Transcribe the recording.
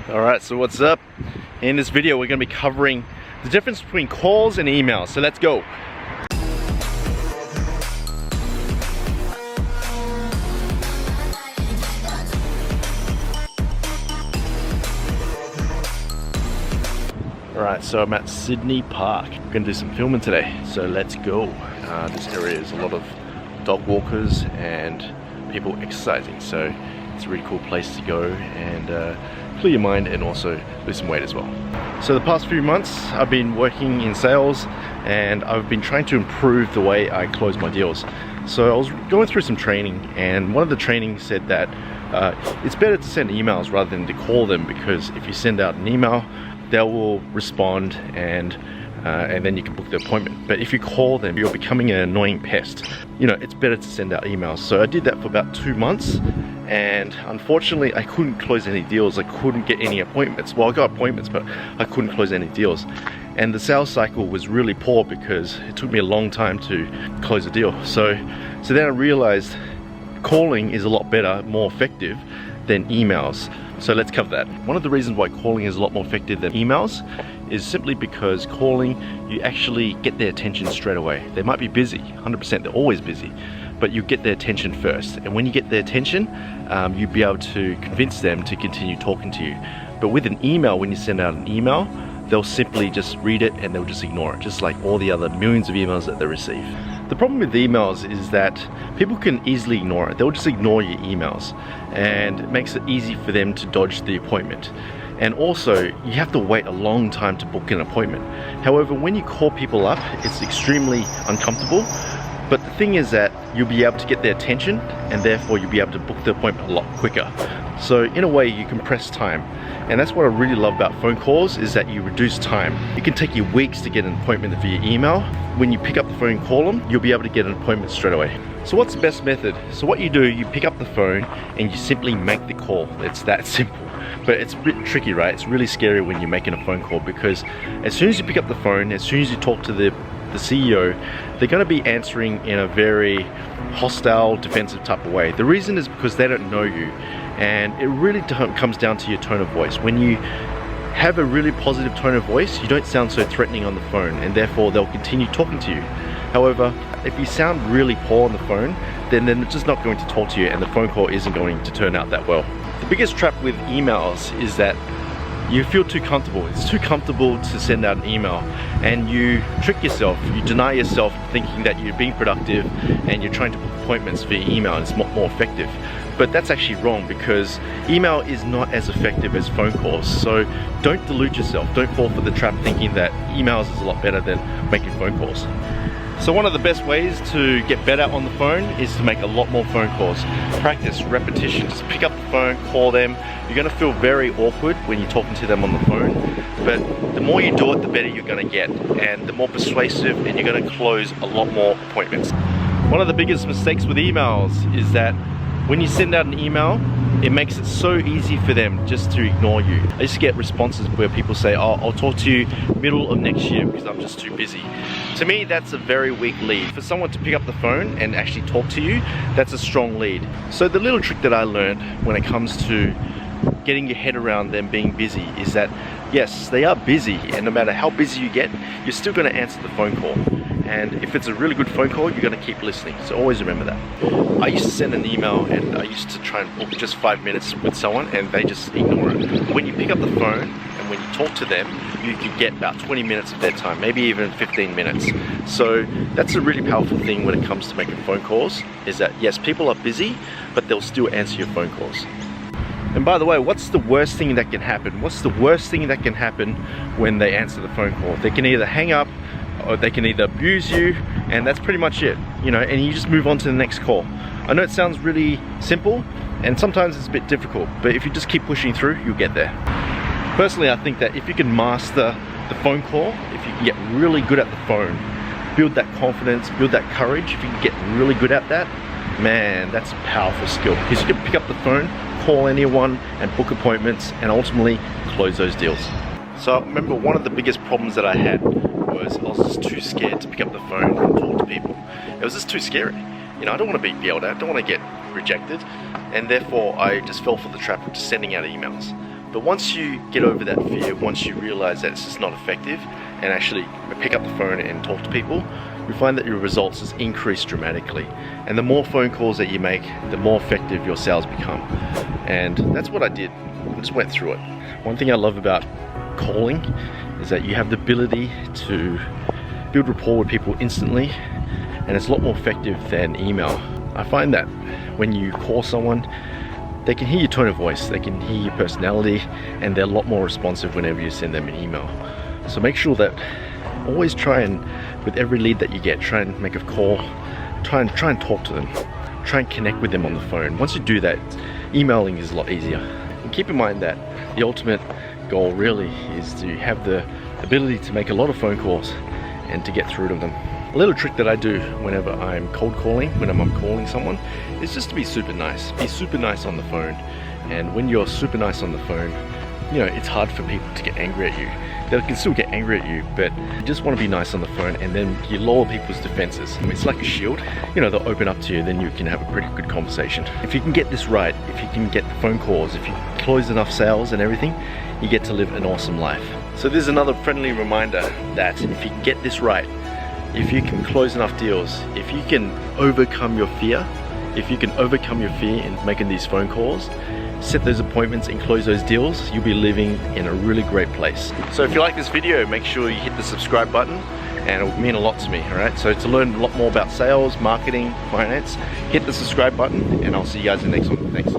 Alright, so what's up? In this video we're going to be covering the difference between calls and emails, so let's go. Alright, so I'm at Sydney Park. We're going to do some filming today, so let's go. This area is a lot of dog walkers and people exercising, so it's a really cool place to go and clear your mind and also lose some weight as well. So the past few months I've been working in sales and I've been trying to improve the way I close my deals. So I was going through some training, and one of the trainings said that it's better to send emails rather than to call them, because if you send out an email, they will respond and then you can book the appointment. But if you call them, you're becoming an annoying pest. You know, it's better to send out emails. So I did that for about 2 months, and unfortunately I couldn't close any deals. I couldn't get any appointments. Well, I got appointments, but I couldn't close any deals. And the sales cycle was really poor because it took me a long time to close a deal. So then I realized calling is a lot better, more effective than emails. So let's cover that. One of the reasons why calling is a lot more effective than emails is simply because calling, you actually get their attention straight away. They might be busy, 100%, they're always busy, but you get their attention first. And when you get their attention, you'll be able to convince them to continue talking to you. But with an email, when you send out an email, they'll simply just read it and they'll just ignore it, just like all the other millions of emails that they receive. The problem with emails is that people can easily ignore it. They'll just ignore your emails, and it makes it easy for them to dodge the appointment. And also, you have to wait a long time to book an appointment. However, when you call people up, it's extremely uncomfortable. But the thing is that you'll be able to get their attention, and therefore you'll be able to book the appointment a lot quicker. So in a way, you compress time. And that's what I really love about phone calls, is that you reduce time. It can take you weeks to get an appointment via email. When you pick up the phone and call them, you'll be able to get an appointment straight away. So what's the best method? So what you do, you pick up the phone and you simply make the call. It's that simple. But it's a bit tricky, right? It's really scary when you're making a phone call, because as soon as you pick up the phone, as soon as you talk to the CEO, they're going to be answering in a very hostile, defensive type of way. The reason is because they don't know you, and it really comes down to your tone of voice. When you have a really positive tone of voice, you don't sound so threatening on the phone, and therefore they'll continue talking to you. However, if you sound really poor on the phone, then they're just not going to talk to you, and the phone call isn't going to turn out that well. The biggest trap with emails is that you feel too comfortable. It's too comfortable to send out an email, and you trick yourself, you deny yourself, thinking that you're being productive and you're trying to book appointments via email and it's more effective. But that's actually wrong, because email is not as effective as phone calls. So don't delude yourself, don't fall for the trap thinking that emails is a lot better than making phone calls. So one of the best ways to get better on the phone is to make a lot more phone calls. Practice, repetition, just pick up the phone, call them. You're gonna feel very awkward when you're talking to them on the phone, but the more you do it, the better you're gonna get, and the more persuasive, and you're gonna close a lot more appointments. One of the biggest mistakes with emails is that when you send out an email, it makes it so easy for them just to ignore you. I used to get responses where people say, oh, I'll talk to you middle of next year because I'm just too busy. To me, that's a very weak lead. For someone to pick up the phone and actually talk to you, that's a strong lead. So the little trick that I learned when it comes to getting your head around them being busy is that, yes, they are busy, and no matter how busy you get, you're still gonna answer the phone call. And if it's a really good phone call, you're gonna keep listening. So always remember that. I used to send an email and I used to try and book just 5 minutes with someone, and they just ignore it. When you pick up the phone and when you talk to them, you can get about 20 minutes of their time, maybe even 15 minutes. So that's a really powerful thing when it comes to making phone calls, is that yes, people are busy, but they'll still answer your phone calls. And by the way, what's the worst thing that can happen? What's the worst thing that can happen when they answer the phone call? They can either hang up, or they can either abuse you, and that's pretty much it, you know, and you just move on to the next call. I know it sounds really simple, and sometimes it's a bit difficult, but if you just keep pushing through, you'll get there. Personally, I think that if you can master the phone call, if you can get really good at the phone, build that confidence, build that courage, if you can get really good at that, man, that's a powerful skill, because you can pick up the phone, call anyone, and book appointments, and ultimately close those deals. So I remember one of the biggest problems that I had was I was just too scared to pick up the phone and talk to people. It was just too scary. You know, I don't want to be yelled at, I don't want to get rejected, and therefore I just fell for the trap of just sending out emails. But once you get over that fear, once you realize that it's just not effective and actually pick up the phone and talk to people, you find that your results has increased dramatically. And the more phone calls that you make, the more effective your sales become. And that's what I did. I just went through it. One thing I love about calling is that you have the ability to build rapport with people instantly, and it's a lot more effective than email. I find that when you call someone, they can hear your tone of voice, they can hear your personality, and they're a lot more responsive whenever you send them an email. So make sure that always try and, with every lead that you get, try and make a call, try and talk to them, try and connect with them on the phone. Once you do that, emailing is a lot easier. And keep in mind that the ultimate goal really is to have the ability to make a lot of phone calls and to get through to them. A little trick that I do whenever I'm cold calling, whenever I'm calling someone, is just to be super nice. Be super nice on the phone. And when you're super nice on the phone, you know, it's hard for people to get angry at you. They can still get angry at you, but you just want to be nice on the phone, and then you lower people's defenses. I mean, it's like a shield. You know, they'll open up to you, then you can have a pretty good conversation. If you can get this right, if you can get the phone calls, if you close enough sales and everything, you get to live an awesome life. So there's another friendly reminder that if you can get this right, if you can close enough deals, if you can overcome your fear, in making these phone calls, set those appointments and close those deals, you'll be living in a really great place. So if you like this video, make sure you hit the subscribe button, and it will mean a lot to me, alright? So to learn a lot more about sales, marketing, finance, hit the subscribe button, and I'll see you guys in the next one. Thanks.